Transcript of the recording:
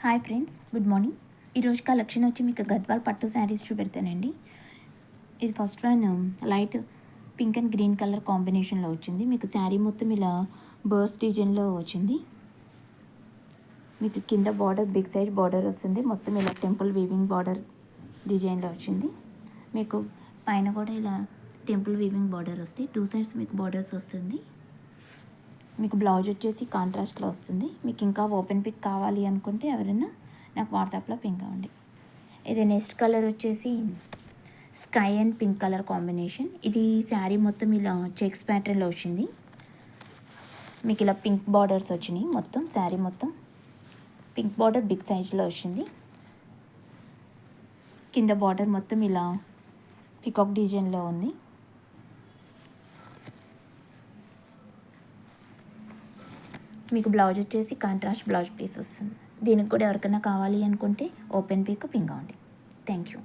Hi friends, good morning. ఈరోజు collection వచ్చి మీకు గద్వాల్ పట్టు శారీస్ చూపెడతానండి. ఇది first one light pink and green colour కాంబినేషన్లో వచ్చింది. మీకు శారీ మొత్తం ఇలా బర్డ్స్ డిజైన్లో వచ్చింది. మీకు కింద బార్డర్ బిగ్ సైజ్ బార్డర్ వస్తుంది. మొత్తం ఇలా టెంపుల్ వీవింగ్ బార్డర్ డిజైన్లో వచ్చింది. మీకు పైన కూడా ఇలా టెంపుల్ వీవింగ్ బార్డర్ వస్తుంది. టూ సైడ్స్ మీకు బార్డర్స్ వస్తుంది. మీకు బ్లౌజ్ వచ్చేసి కాంట్రాస్ట్లో వస్తుంది. మీకు ఇంకా ఓపెన్ పిక్ కావాలి అనుకుంటే ఎవరైనా నాకు వాట్సాప్లో పింక్ అవ్వండి. ఇది నెక్స్ట్ కలర్ వచ్చేసి sky and pink colour combination. ఇది శారీ మొత్తం ఇలా చెక్స్ ప్యాటర్న్లో వచ్చింది. మీకు ఇలా పింక్ బార్డర్స్ వచ్చినాయి. మొత్తం శారీ మొత్తం పింక్ బార్డర్ బిగ్ సైజ్లో వచ్చింది. కింద బార్డర్ మొత్తం ఇలా పికాక్ డిజైన్లో ఉంది. మీకు బ్లౌజ్ వచ్చేసి కాంట్రాస్ట్ బ్లౌజ్ పీస్ వస్తుంది. దీనికి కూడా ఎవరికైనా కావాలి అనుకుంటే ఓపెన్ పిక్ పింక్ అవ్వండి. Thank you.